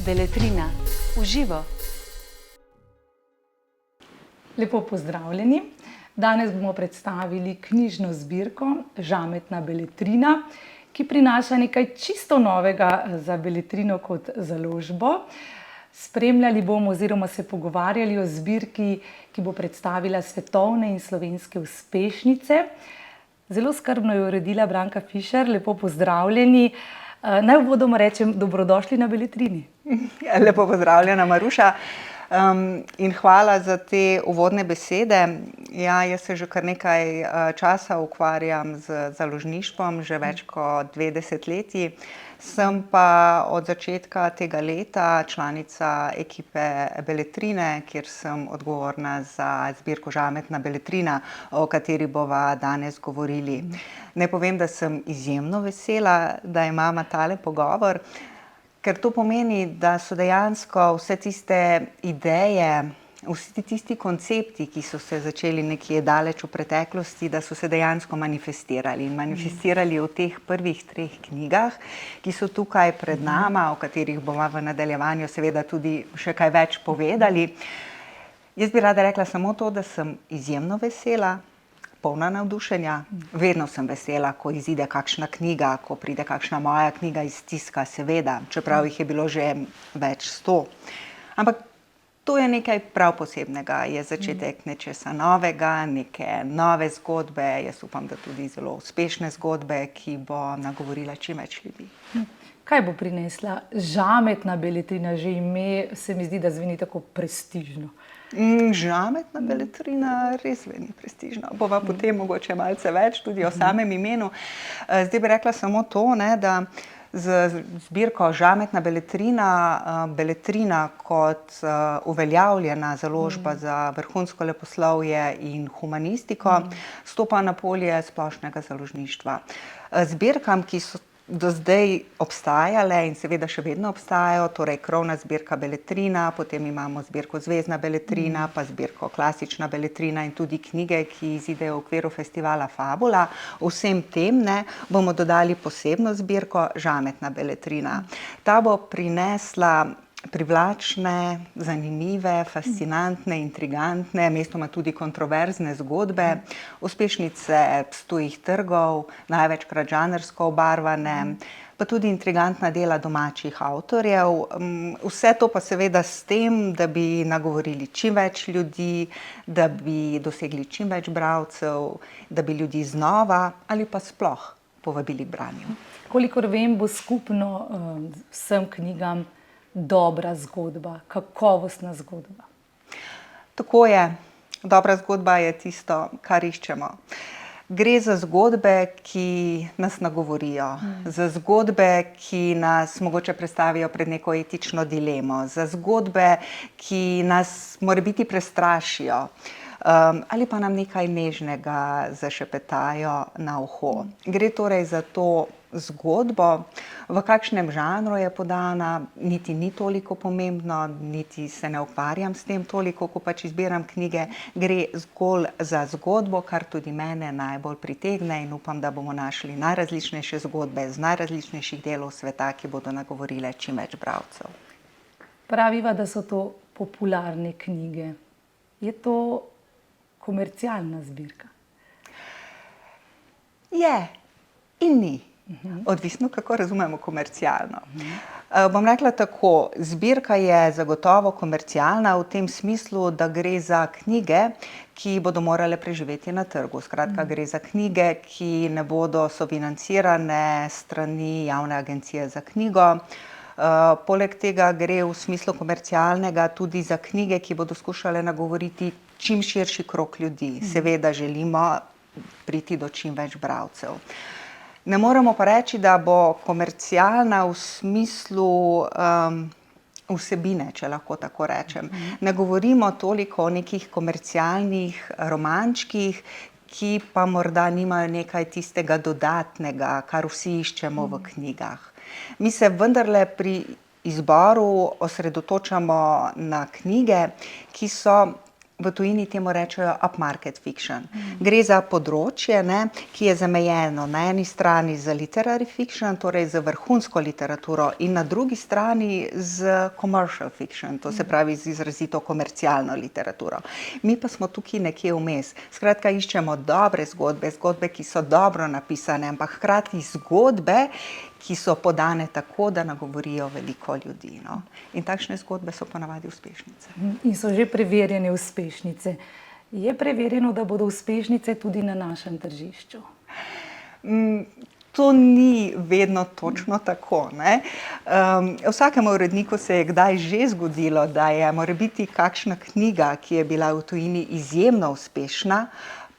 Beletrina v živo. Lepo pozdravljeni. Danes bomo predstavili knjižno zbirko Žametna beletrina, ki prinaša nekaj čisto novega za Beletrino kot založbo. Spremljali bomo oziroma se pogovarjali o zbirki, ki bo predstavila svetovne in slovenske uspešnice. Zelo skrbno je uredila Branka Fišer. Lepo pozdravljeni. Naj uvodoma rečem, dobrodošli na Beletrini. Lepo pozdravljena, Maruša. In hvala za te uvodne besede. Ja, jaz se že kar nekaj časa ukvarjam z založništvom, že več kot 2 desetletji. Sem pa od začetka tega leta članica ekipe Beletrine, kjer sem odgovorna za zbirko Žametna beletrina, o kateri bova danes govorili. Naj povem, da sem izjemno vesela, da imamo tale pogovor, ker to pomeni, da so dejansko vse tiste ideje, vsi tisti koncepti, ki so se začeli nekje daleč v preteklosti, da so se dejansko manifestirali. In manifestirali v teh prvih 3 knjigah, ki so tukaj pred nama, o katerih bomo v nadaljevanju seveda tudi še kaj več povedali. Jaz bi rada rekla samo to, da sem izjemno vesela, polna navdušenja. Vedno sem vesela, ko izide kakšna knjiga, ko pride kakšna moja knjiga iz tiska, seveda, čeprav jih je bilo že več 100. Ampak to je nekaj prav posebnega, je začetek nečesa novega, neke nove zgodbe, jaz upam, da tudi zelo uspešne zgodbe, ki bo nagovorila čim več ljudi. Kaj bo prinesla Žametna beletrina? Že ime se mi zdi, da zveni tako prestižno. Žametna beletrina res zveni prestižno. Bova potem mogoče malce več tudi o samem imenu. Zdaj bi rekla samo to, da z zbirko Žametna beletrina, Beletrina kot uveljavljena založba za vrhunsko leposlovje in humanistiko, stopa na polje splošnega založništva. Zbirkam, ki so do zdaj obstajale in seveda še vedno obstajajo, torej krovna zbirka Beletrina, potem imamo zbirko Zvezna beletrina, pa zbirko Klasična beletrina in tudi knjige, ki izidejo v okviru festivala Fabula. Vsem tem bomo dodali posebno zbirko Žametna beletrina. Ta bo prinesla privlačne, zanimive, fascinantne, intrigantne, mestoma tudi kontroverzne zgodbe, uspešnice s tujih trgov, največkrat žanrsko obarvane, pa tudi intrigantna dela domačih avtorjev. Vse to pa seveda s tem, da bi nagovorili čim več ljudi, da bi dosegli čim več bralcev, da bi ljudi znova ali pa sploh povabili k branju. Kolikor vem, bo skupno vsem knjigam dobra zgodba, kakovostna zgodba. Tako je. Dobra zgodba je tisto, kar iščemo. Gre za zgodbe, ki nas nagovorijo, za zgodbe, ki nas mogoče prestavijo pred neko etično dilemo, za zgodbe, ki nas morebiti prestrašijo, ali pa nam nekaj nežnega zašepetajo na uho. Gre torej za to zgodbo, v kakšnem žanru je podana, niti ni toliko pomembno, niti se ne ukvarjam s tem toliko, ko pač izbiram knjige. Gre zgolj za zgodbo, kar tudi mene najbolj pritegne, in upam, da bomo našli najrazličnejše zgodbe z najrazličnejših delov sveta, ki bodo nagovorile čim več bralcev. Praviva, da so to popularne knjige. Je to komercialna zbirka? Je in ni. Odvisno, kako razumemo komercialno. Bom rekla tako, zbirka je zagotovo komercialna v tem smislu, da gre za knjige, ki bodo morale preživeti na trgu. Skratka, gre za knjige, ki ne bodo sofinancirane s strani Javne agencije za knjigo. Poleg tega gre v smislu komercialnega tudi za knjige, ki bodo skušale nagovoriti čim širši krog ljudi. Seveda želimo priti do čim več bralcev. Ne moremo pa reči, da bo komercialna v smislu vsebine, če lahko tako rečem. Ne govorimo toliko o nekih komercialnih romančkih, ki pa morda nimajo nekaj tistega dodatnega, kar vsi iščemo v knjigah. Mi se vendarle pri izboru osredotočamo na knjige, ki so v tujini temu rečejo upmarket fiction. Gre za področje, ne, ki je zamejeno na eni strani z literary fiction, torej z vrhunsko literaturo, in na drugi strani z commercial fiction, to se pravi z izrazito komercialno literaturo. Mi pa smo tukaj nekje vmes. Skratka, iščemo dobre zgodbe, zgodbe, ki so dobro napisane, ampak hkrati zgodbe, ki so podane tako, da nagovorijo veliko ljudi. No? In takšne zgodbe so ponavadi uspešnice. In so že preverjene uspešnice. Je preverjeno, da bodo uspešnice tudi na našem tržišču? To ni vedno točno tako. Ne? Vsakemu uredniku se je kdaj že zgodilo, da je morebiti kakšna knjiga, ki je bila v tujini izjemno uspešna,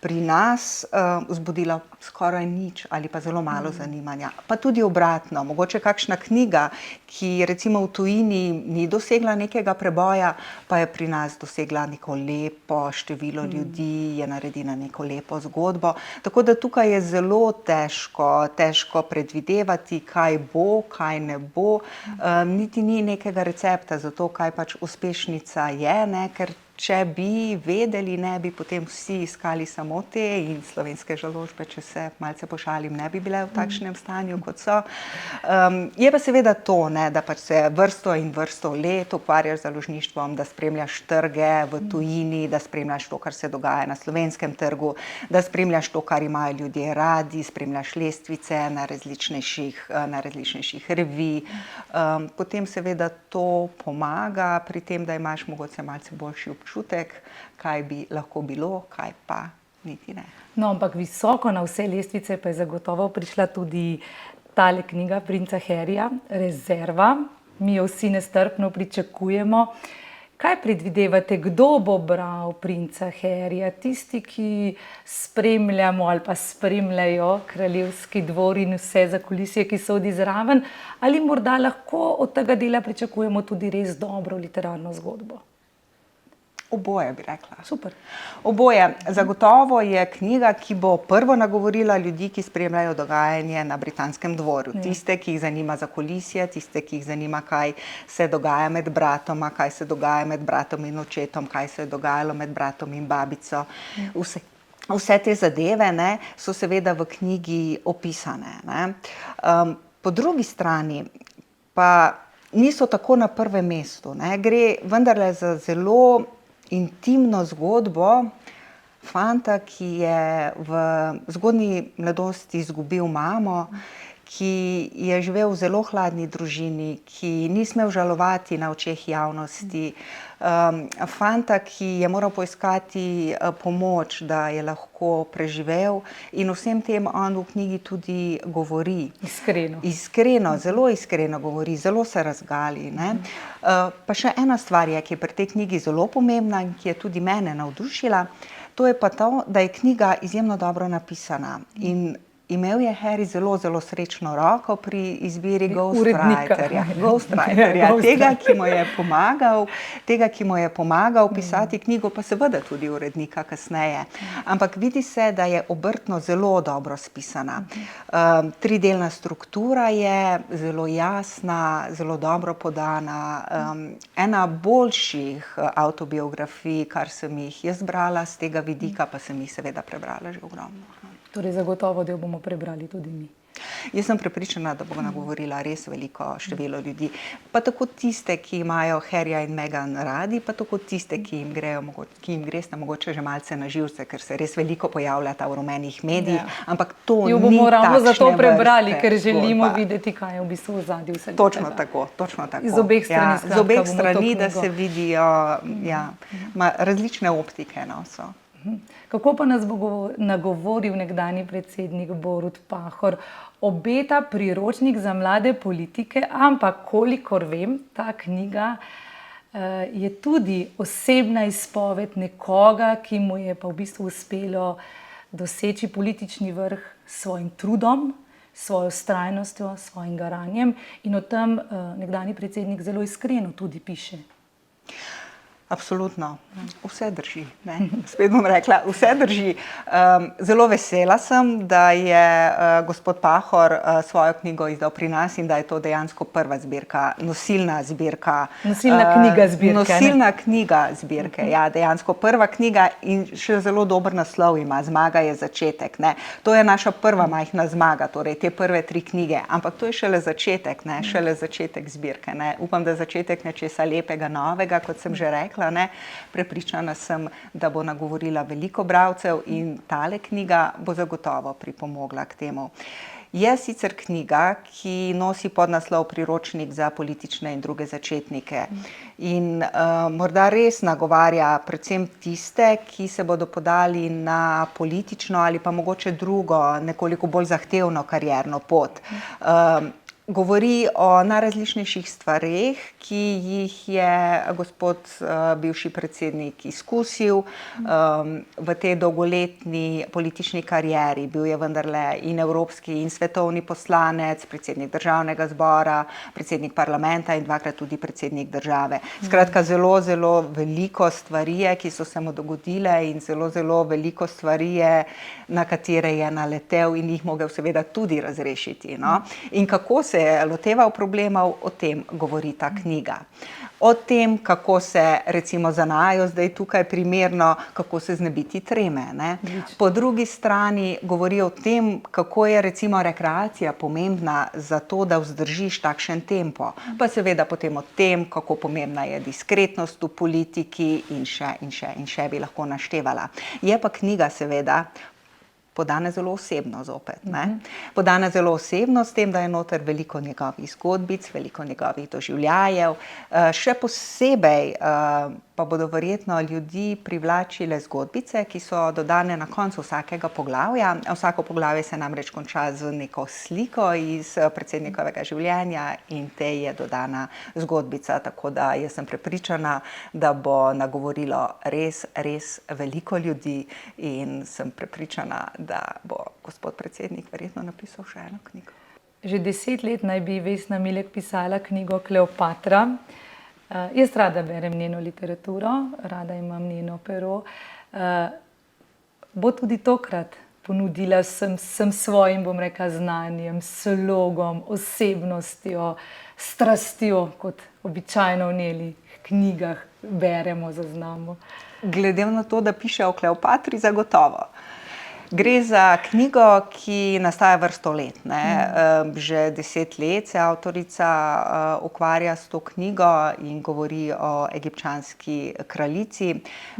pri nas vzbudila skoraj nič ali pa zelo malo zanimanja. Pa tudi obratno, mogoče kakšna knjiga, ki recimo v tujini ni dosegla nekega preboja, pa je pri nas dosegla neko lepo število ljudi, je naredila neko lepo zgodbo. Tako da tukaj je zelo težko predvidevati, kaj bo, kaj ne bo. Niti ni nekega recepta za to, kaj pač uspešnica je, ne? Ker če bi vedeli, ne bi potem vsi iskali samo te in slovenske založbe, če se malce pošalim, ne bi bile v takšnem stanju, kot so. Je pa seveda to, ne, da pač se vrsto in vrsto let ukvarjaš z založništvom, da spremljaš trge v tujini, da spremljaš to, kar se dogaja na slovenskem trgu, da spremljaš to, kar imajo ljudje radi, spremljaš lestvice na različnejših revij. Potem seveda to pomaga pri tem, da imaš mogoče malce boljši občutek, kaj bi lahko bilo, kaj pa niti ne. No, ampak visoko na vse lestvice pa je zagotovo prišla tudi tale knjiga princa Harryja, Rezerva. Mi jo vsi nestrpno pričakujemo. Kaj predvidevate, kdo bo bral princa Harryja? Tisti, ki spremljamo ali pa spremljajo kraljevski dvor in vse zakulisje, ki sodi zraven, ali morda lahko od tega dela pričakujemo tudi res dobro literarno zgodbo? Oboje bi rekla. Super. Oboje. Zagotovo je knjiga, ki bo prvo nagovorila ljudi, ki spremljajo dogajanje na britanskem dvoru. Tiste, ki jih zanima zakulisje, tiste, ki jih zanima, kaj se dogaja med bratoma, kaj se dogaja med bratom in očetom, kaj se je dogajalo med bratom in babico. Vse te zadeve, ne, so seveda v knjigi opisane. Ne. Po drugi strani pa niso tako na prvem mestu. Ne. Gre vendarle za zelo intimno zgodbo fanta, ki je v zgodnji mladosti izgubil mamo, ki je živel v zelo hladni družini, ki ni smel žalovati na očeh javnosti. Fanta, ki je moral poiskati pomoč, da je lahko preživel, in vsem tem on v knjigi tudi govori. Iskreno. Iskreno, zelo iskreno govori, zelo se razgali. Ne? Pa še ena stvar je, ki je pri tej knjigi zelo pomembna in ki je tudi mene navdušila, to je pa to, da je knjiga izjemno dobro napisana. In imel je Harry zelo, zelo srečno roko pri izbiri ghostwriterja, tega, ki mu je pomagal pisati knjigo, pa seveda tudi urednika kasneje. Ampak vidi se, da je obrtno zelo dobro spisana. Tridelna struktura je zelo jasna, zelo dobro podana. Ena boljših avtobiografij, kar sem jih jaz brala z tega vidika, pa sem jih seveda prebrala že ogromno. Torej zagotovo, da jo bomo prebrali tudi mi. Jaz sem prepričana, da bo nagovorila res veliko število ljudi. Pa tako tiste, ki imajo Harryja in Meghan radi, pa tako tiste, ki jim greste mogoče že malce na živce, ker se res veliko pojavljata v rumenih medijih, ampak to ni takšne vrste. Jo bomo ravno zato prebrali, ker želimo videti, kaj je v bistvu v ozadju vsega. Točno tako. Iz obeh strani. Z obeh strani, da se vidijo različne optike. So. Kako pa nas bo nagovoril nekdanji predsednik Borut Pahor? Obeta priročnik za mlade politike, ampak kolikor vem, ta knjiga je tudi osebna izpoved nekoga, ki mu je pa v bistvu uspelo doseči politični vrh s svojim trudom, svojo vztrajnostjo, svojim garanjem, in o tem nekdanji predsednik zelo iskreno tudi piše. Absolutno. Vse drži. Ne? Spet bom rekla, vse drži. Zelo vesela sem, da je gospod Pahor svojo knjigo izdal pri nas in da je to dejansko prva zbirka, nosilna zbirka. Nosilna knjiga zbirke. Nosilna knjiga zbirke, ja, dejansko prva knjiga in še zelo dober naslov ima, Zmaga je začetek. Ne? To je naša prva majhna zmaga, torej te prve 3 knjige, ampak to je šele začetek, ne? Šele začetek zbirke. Ne? Upam, da začetek nečesa lepega, novega, kot sem že rekla. Ne? Prepričana sem, da bo nagovorila veliko bralcev in tale knjiga bo zagotovo pripomogla k temu. Je sicer knjiga, ki nosi podnaslov Priročnik za politične in druge začetnike in morda res nagovarja predvsem tiste, ki se bodo podali na politično ali pa mogoče drugo, nekoliko bolj zahtevno karierno pot. Govori o najrazličnejših stvareh, ki jih je gospod bivši predsednik izkusil v tej dolgoletni politični karieri. Bil je vendarle in evropski in svetovni poslanec, predsednik državnega zbora, predsednik parlamenta in 2-krat tudi predsednik države. Skratka, zelo, zelo veliko stvari je, ki so se mu dogodile in zelo, zelo veliko stvari je, na katere je naletel in jih mogel seveda tudi razrešiti. No? In kako se je loteval problemov, o tem govori ta knjiga. O tem, kako se recimo zanajo zdaj tukaj primerno, kako se znebiti treme. Ne? Po drugi strani govori o tem, kako je recimo rekreacija pomembna za to, da vzdržiš takšen tempo. Pa seveda potem o tem, kako pomembna je diskretnost v politiki in še bi lahko naštevala. Je pa knjiga seveda podana zelo osebno zopet. Ne? Podana zelo osebno s tem, da je noter veliko njegovih zgodbic, veliko njegovih doživljajev. Še posebej pa bodo verjetno ljudi privlačile zgodbice, ki so dodane na koncu vsakega poglavja. Vsako poglavje se namreč konča z neko sliko iz predsednikovega življenja in tej je dodana zgodbica, tako da jaz sem prepričana, da bo nagovorilo res, res veliko ljudi in sem prepričana, da bo gospod predsednik verjetno napisal še eno knjigo. Že 10 let naj bi Vesna Milek pisala knjigo Kleopatra. Jaz rada berem njeno literaturo, rada imam njeno pero. Bo tudi tokrat ponudila vsem svojim, bom rekla, znanjem, slogom, osebnostjo, strastjo, kot običajno v njenih knjigah beremo, zaznamo. Glede na to, da piše o Kleopatri, zagotovo. Gre za knjigo, ki nastaja vrsto let. Ne? Že 10 let se avtorica ukvarja s to knjigo in govori o egipčanski kraljici.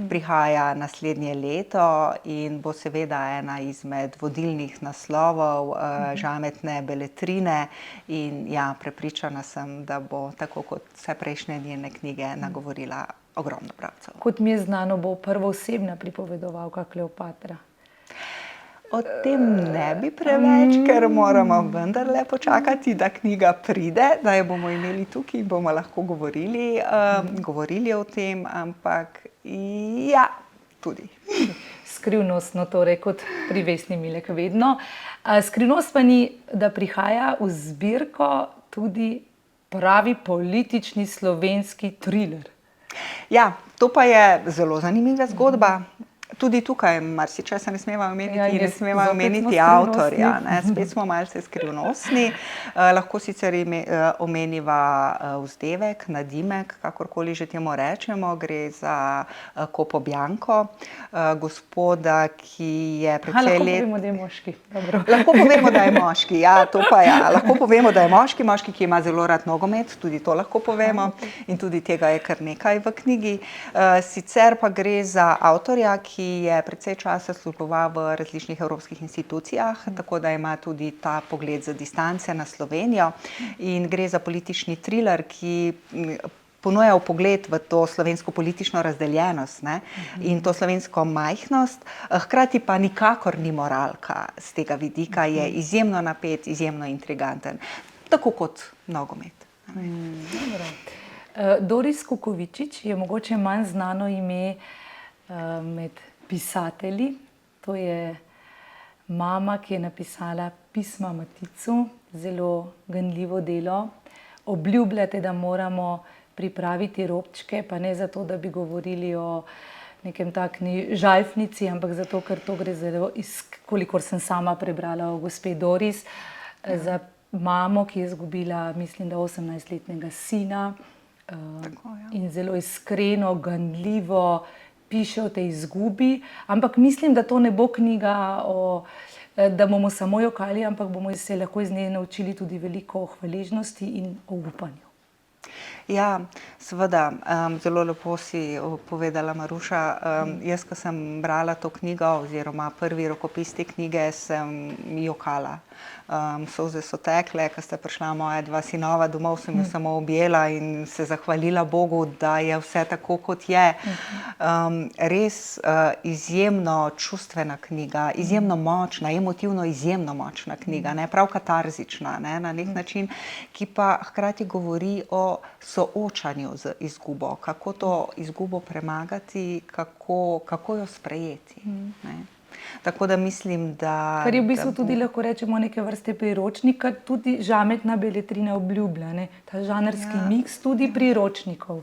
Prihaja naslednje leto in bo seveda ena izmed vodilnih naslovov žametne beletrine. In ja, prepričana sem, da bo tako kot vse prejšnje njene knjige nagovorila ogromno bralcev. Kot mi je znano, bo prvoosebna pripovedovalka Kleopatra. O tem ne bi preveč, ker moramo vendarle počakati, da knjiga pride, da jo bomo imeli tukaj in bomo lahko govorili o tem, ampak ja, tudi. Skrivnostno torej, kot pri Vesni Milek vedno. Skrivnost pa ni, da prihaja v zbirko tudi pravi politični slovenski triler. Ja, to pa je zelo zanimiva zgodba. Tudi tukaj marsičesa ne smemo omeniti, ne smemo omeniti avtorja. Ne? Spet smo malce skrivnostni. Lahko sicer omeniva vzdevek, nadimek, kakorkoli že temu rečemo. Gre za Kopo Bianco, gospoda, ki je precej let... Lahko povemo, da je moški. Dobro. Lahko povemo, da je moški, ja, to pa ja. Lahko povemo, da je moški, ki ima zelo rad nogomet, tudi to lahko povemo. In tudi tega je kar nekaj v knjigi. Sicer pa gre za avtorja, ki je precej časa služboval v različnih evropskih institucijah, tako da ima tudi ta pogled z distance na Slovenijo. In gre za politični triler, ki ponuja vpogled v to slovensko politično razdeljenost, ne? In to slovensko majhnost, hkrati pa nikakor ni moralka z tega vidika, je izjemno napet, izjemno intriganten, tako kot nogomet. Doris Kukovičič je mogoče manj znano ime med pisatelji. To je mama, ki je napisala Pisma Maticu, zelo ganljivo delo. Obljubljate, da moramo pripraviti robčke, pa ne zato, da bi govorili o nekem takni žalfnici, ampak zato, ker to gre zelo, kolikor sem sama prebrala o gospe Doris, za mamo, ki je izgubila, mislim, da 18-letnega sina, in zelo iskreno, ganljivo piše o tej izgubi, ampak mislim, da to ne bo knjiga da bomo samo jokali, ampak bomo se lahko iz nje naučili tudi veliko o hvaležnosti in o upanju. Ja, seveda, zelo lepo si povedala, Maruša. Jaz, ko sem brala to knjigo oziroma prvi rokopis te knjige, sem jokala. Solze so tekle, ko sta prišla moja dva sinova domov, sem jo samo objela in se zahvalila Bogu, da je vse tako, kot je. Res izjemno čustvena knjiga, izjemno močna, emotivno izjemno močna knjiga, prav katarzična, na nek način, ki pa hkrati govori o soočanju z izgubo, kako to izgubo premagati, kako jo sprejeti. Tako da mislim, da... Kar je v bistvu tudi, lahko rečemo, neke vrste priročnik, tudi žametna beletrina obljublja, ta žanrski miks tudi priročnikov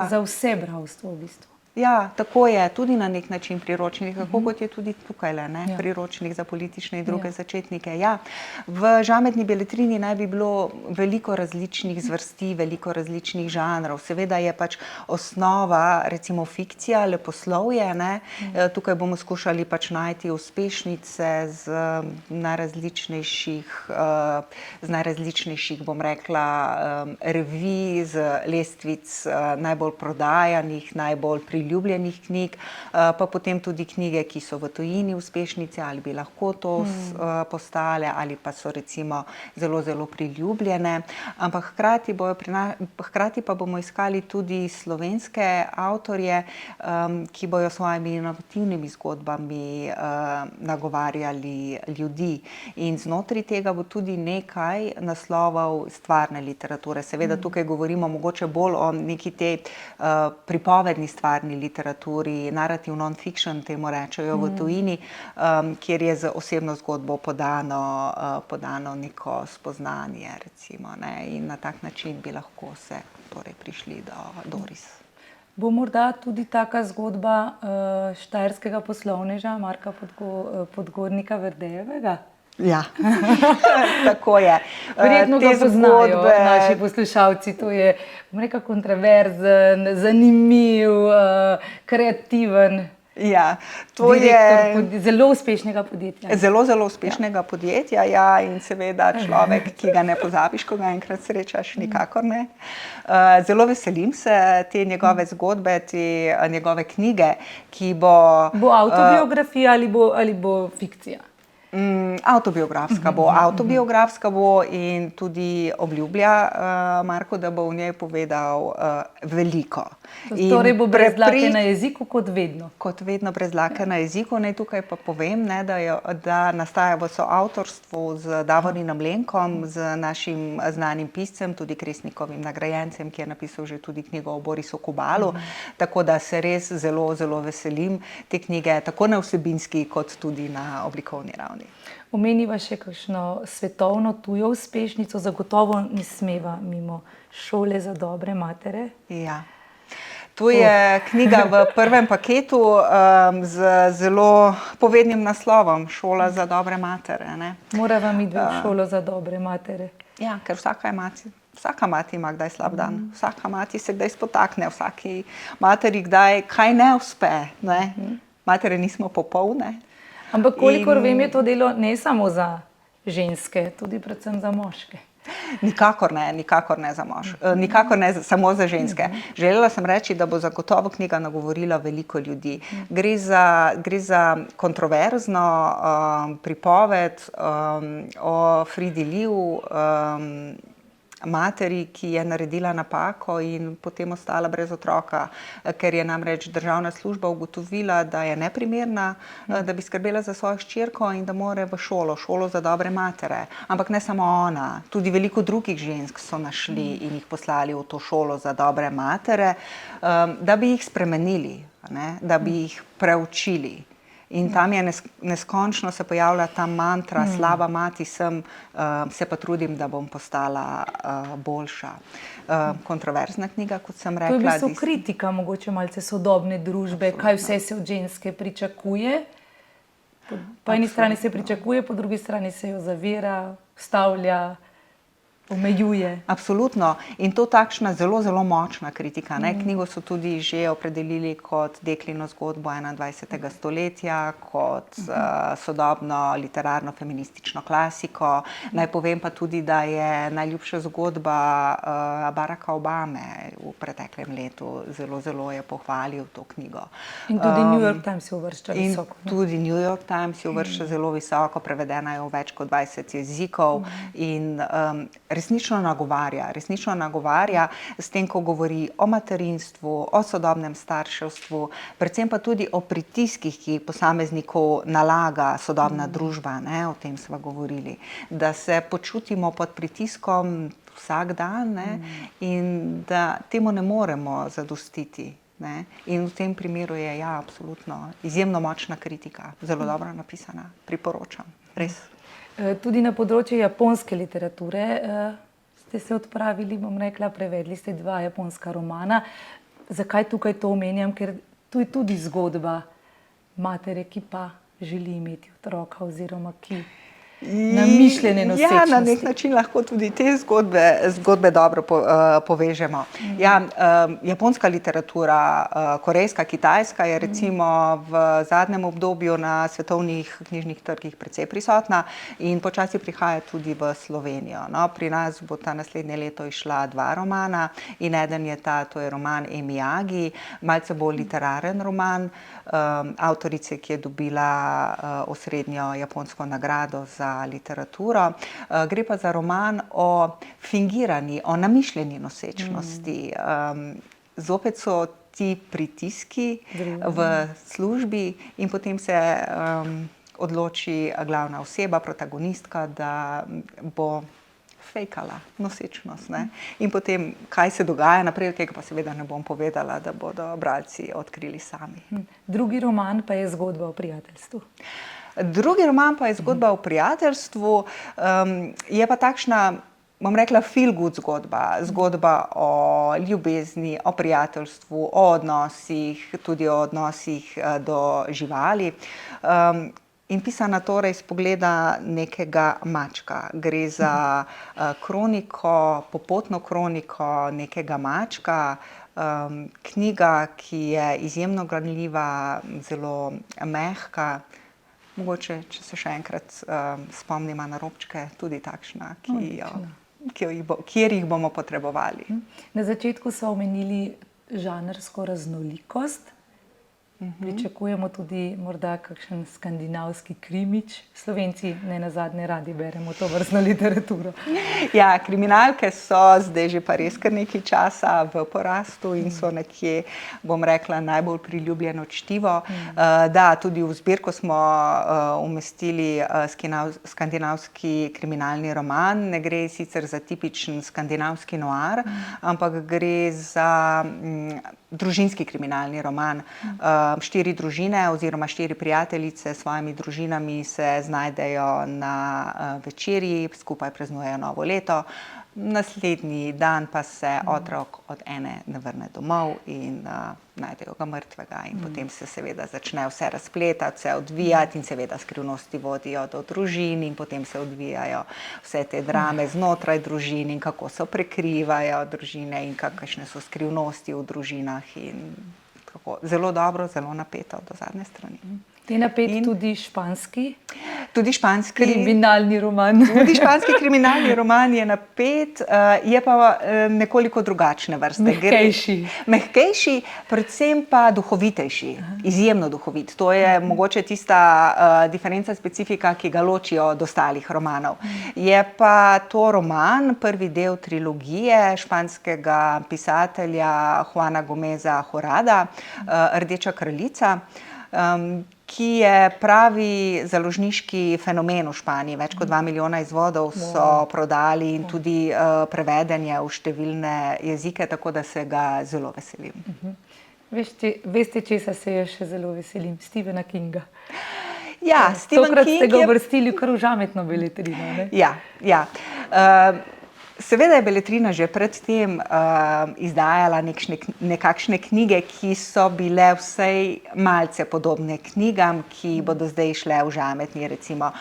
za vse bralstvo v bistvu. Ja, tako je, tudi na nek način priročnik, tako kot je tudi tukaj priročnik za politične in druge začetnike. Ja, v žametni beletrini naj bi bilo veliko različnih zvrsti, veliko različnih žanrov. Seveda je pač osnova, recimo fikcija, leposlovje, tukaj bomo skušali pač najti uspešnice z najrazličnejših, bom rekla, revij, z lestvic najbolj prodajanih, najbolj priljubljenih knjig, pa potem tudi knjige, ki so v tujini uspešnice ali bi lahko to postale ali pa so recimo zelo, zelo priljubljene. Ampak hkrati pa bomo iskali tudi slovenske avtorje, ki bojo s svojimi inovativnimi zgodbami nagovarjali ljudi. In znotraj tega bo tudi nekaj naslovov stvarne literature. Seveda tukaj govorimo mogoče bolj o neki tej pripovedni stvarni literaturi, narrative non-fiction temu rečejo v tujini, kjer je z osebno zgodbo podano neko spoznanje, recimo, in na tak način bi lahko se torej prišli do Doris. Bo morda tudi taka zgodba štajerskega poslovneža Marka Podgornika Verdejevega? Ja, tako je. Verjetno ga poznajo naši poslušalci, to je, bom rekla, kontroverzen, zanimiv, kreativen. Ja, to je zelo uspešnega podjetja. Zelo, zelo uspešnega podjetja, ja, in seveda človek, ki ga ne pozabiš, ko ga enkrat srečaš, nikakor ne. Zelo veselim se te njegove zgodbe, te njegove knjige, ki bo... Bo avtobiografija ali bo fikcija? Avtobiografska bo in tudi obljublja Marko, da bo v njej povedal veliko. Torej bo brez dlake na jeziku kot vedno. Kot vedno brez dlake na jeziku. Naj tukaj pa povem, da nastaja v soavtorstvu z Davorinom Lenkom, z našim znanim piscem, tudi Kresnikovim nagrajencem, ki je napisal že tudi knjigo o Borisu Kobalu. Tako da se res zelo, zelo veselim te knjige, tako na vsebinski kot tudi na oblikovni ravni. Omeniva še kakšno svetovno tujo uspešnico, zagotovo ne smeva mimo Šole za dobre matere. Ja. To je knjiga v prvem paketu z zelo povednim naslovom, Šola za dobre matere. Morava midve v Šolo za dobre matere. Ja, ker vsaka mati ima kdaj slab dan. Vsaka mati se kdaj spotakne, vsaki materi kdaj kaj ne uspe. Matere nismo popolne. Ampak kolikor vem, je to delo ne samo za ženske, tudi predvsem za moške. Nikakor ne za nikakor ne samo za ženske. Želela sem reči, da bo zagotovo knjiga nagovorila veliko ljudi. Gre za kontroverzno pripoved o Fridi Liu, materi, ki je naredila napako in potem ostala brez otroka, ker je namreč državna služba ugotovila, da je neprimerna, da bi skrbela za svojo hčerko in da mora v šolo za dobre matere. Ampak ne samo ona, tudi veliko drugih žensk so našli in jih poslali v to šolo za dobre matere, da bi jih spremenili, da bi jih preučili. In tam je neskončno se pojavlja ta mantra, slaba mati sem, se pa trudim, da bom postala boljša. Kontroverzna knjiga, kot sem rekla. To je v bistvu kritika mogoče malce sodobne družbe, kaj vse se od ženske pričakuje. Po eni strani se pričakuje, po drugi strani se jo zavira, vstavlja, omejuje. Absolutno. In to takšna zelo, zelo močna kritika. Knjigo so tudi že opredelili kot deklino zgodbo 21. stoletja, kot sodobno literarno feministično klasiko. Naj povem pa tudi, da je najljubša zgodba Baracka Obame v preteklem letu. Zelo, zelo je pohvalil to knjigo. In tudi New York Times jo uvršča visoko. Tudi New York Times jo uvršča zelo visoko, prevedena je v več kot 20 jezikov in resnično nagovarja s tem, ko govori o materinstvu, o sodobnem starševstvu, predvsem pa tudi o pritiskih, ki posamezniku nalaga sodobna družba, o tem sva govorili, da se počutimo pod pritiskom vsak dan in da temu ne moremo zadostiti. In v tem primeru je absolutno izjemno močna kritika, zelo dobro napisana, priporočam, res. Tudi na področju japonske literature ste se odpravili, bom rekla, prevedli ste 2 japonska romana. Zakaj tukaj to omenjam? Ker tu je tudi zgodba matere, ki pa želi imeti otroka oziroma ki namišljene nosečnosti. Ja, na nek način lahko tudi te zgodbe dobro povežemo. Japonska literatura, korejska, kitajska je recimo v zadnjem obdobju na svetovnih knjižnih trgih precej prisotna in počasi prihaja tudi v Slovenijo. Pri nas bo ta naslednje leto izšla 2 romana in eden je to je roman Miyagi, malce bolj literaren roman, avtorice, ki je dobila osrednjo japonsko nagrado za literaturo. Gre pa za roman o fingirani, o namišljeni nosečnosti. Zopet so ti pritiski v službi in potem se odloči glavna oseba, protagonistka, da bo fejkala nosečnost. In potem, kaj se dogaja naprej, tega pa seveda ne bom povedala, da bodo bralci odkrili sami. Drugi roman pa je zgodba o prijateljstvu. Drugi roman pa je zgodba o prijateljstvu, je pa takšna, bom rekla, feel good zgodba. Zgodba o ljubezni, o prijateljstvu, o odnosih, tudi o odnosih do živali. In pisana torej iz pogleda nekega mačka. Gre za kroniko, popotno kroniko nekega mačka. Knjiga, ki je izjemno branljiva, zelo mehka. Mogoče, če se še enkrat spomnimo na robčke, tudi takšna, kjer jih bomo potrebovali. Na začetku so omenili žanrsko raznolikost. Pričakujemo tudi morda kakšen skandinavski krimič. Slovenci ne nazadnje radi beremo tovrstno literaturo. Ja, kriminalke so zdaj že pa res kar nekaj časa v porastu in so nekje, bom rekla, najbolj priljubljeno čtivo. Da, tudi v zbirko smo umestili skandinavski kriminalni roman. Ne gre sicer za tipičen skandinavski noir, ampak gre za družinski kriminalni roman. 4 družine oziroma 4 prijateljice s svojimi družinami se znajdejo na večerji, skupaj praznujejo novo leto. Naslednji dan pa se otrok od ene ne vrne domov in najdejo ga mrtvega. In potem se seveda začne vse razpletati, vse odvijati in seveda skrivnosti vodijo do družin in potem se odvijajo vse te drame znotraj družin in kako se prekrivajo družine in kakšne so skrivnosti v družinah. In zelo dobro, zelo napeto do zadnje strani. Je napet tudi španski? Tudi španski kriminalni roman. Tudi španski kriminalni roman je napet, je pa nekoliko drugačne vrste. Mehkejši, predvsem pa duhovitejši. Izjemno duhovit. To je mogoče tista diferenca, specifika, ki ga loči od ostalih romanov. Je pa to roman, prvi del trilogije španskega pisatelja Juana Gomeza Jorada, Rdeča kraljica, ki je pravi založniški fenomen v Španiji. Več kot 2 milijona izvodov so prodali in tudi preveden je v številne jezike, tako da se ga zelo veselim. Veste, česa se jaz še zelo veselim? Stephena Kinga. Ja, Stephen Tokrat King ste ga je- uvrstili kar v žametno beletrino, ne? Ja, ja. Seveda je Beletrina že predtem izdajala nekakšne knjige, ki so bile vsaj malce podobne knjigam, ki bodo zdaj šle v žametni, recimo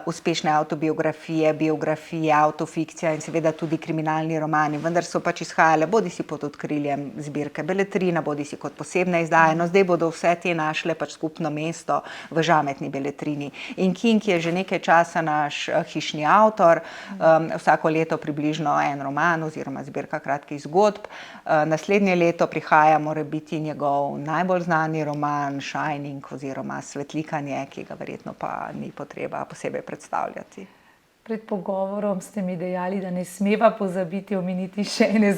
uspešne avtobiografije, biografije, autofikcija in seveda tudi kriminalni romani, vendar so pač izhajale bodisi pod okriljem zbirke Beletrina, bodisi kot posebna izdaja. No, zdaj bodo vse te našle pač skupno mesto v žametni Beletrini. In King je že nekaj časa naš hišni avtor, vsako leto približno en roman oziroma zbirka kratkih zgodb. Naslednje leto prihaja morebiti njegov najbolj znani roman Shining oziroma Svetlikanje, ki ga verjetno pa ni potreba posebej predstavljati. Pred pogovorom ste mi dejali, da ne smeva pozabiti omeniti še ene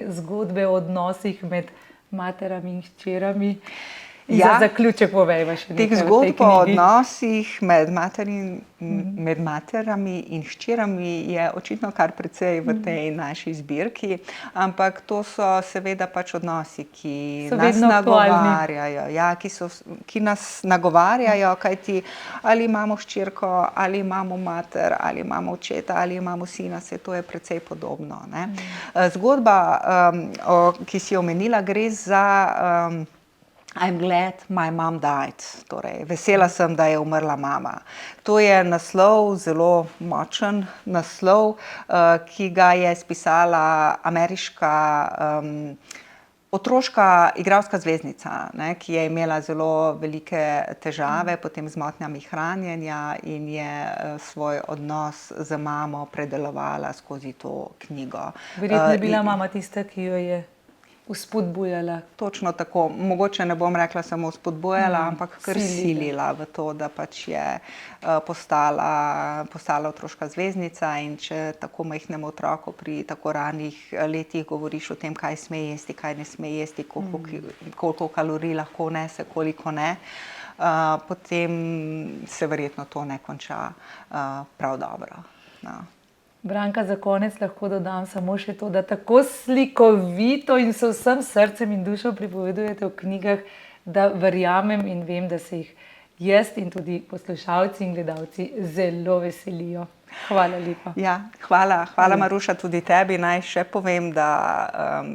zgodbe o odnosih med materami in hčerami. In Ja. za zaključek povejva še Teh nekaj o tej zgodb o knjigi. odnosih med materami in hčerami je očitno kar precej v tej naši zbirki, ampak to so seveda pač odnosi, ki So nas vedno aktualni. nagovarjajo, ja, ki nas nagovarjajo, kajti ali imamo hčerko, ali imamo mater, ali imamo očeta, ali imamo sina, saj to je precej podobno, ne. Zgodba, ki si jo omenila, gre za I'm glad my mom died, torej vesela sem, da je umrla mama. To je naslov, zelo močen naslov, ki ga je spisala ameriška otroška igralska zvezdnica, ne, ki je imela zelo velike težave potem z motnjami hranjenja in je svoj odnos z mamo predelovala skozi to knjigo. Verjetno je bila mama tista, ki jo je vzpodbujala. Točno tako. Mogoče ne bom rekla samo spodbujala, ampak kar silila v to, da pač je postala otroška zvezdnica, in če tako majhnemu otroku pri tako ranih letih govoriš o tem, kaj sme jesti, kaj ne sme jesti, koliko kalorij lahko vnese, koliko ne, potem se verjetno to ne konča prav dobro. No. Branka, za konec lahko dodam samo še to, da tako slikovito in s vsem srcem in dušo pripovedujete v knjigah, da verjamem in vem, da se jih jaz in tudi poslušalci in gledalci zelo veselijo. Hvala lepa. Ja, hvala Maruša tudi tebi. Naj še povem, da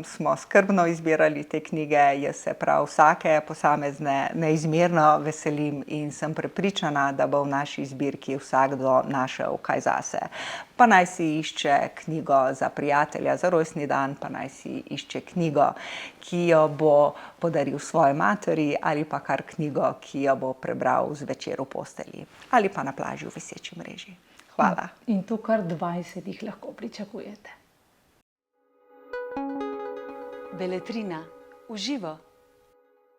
smo skrbno izbirali te knjige. Jaz se prav vsake posamezne neizmerno veselim in sem prepričana, da bo v naši zbirki vsakdo našel kaj zase. Pa naj si išče knjigo za prijatelja za rojstni dan, pa naj si išče knjigo, ki jo bo podaril svoji materi, ali pa kar knjigo, ki jo bo prebral zvečer v postelji ali pa na plaži v viseči mreži. Hvala. In to kar 20 jih lahko pričakujete. Beletrina v živo.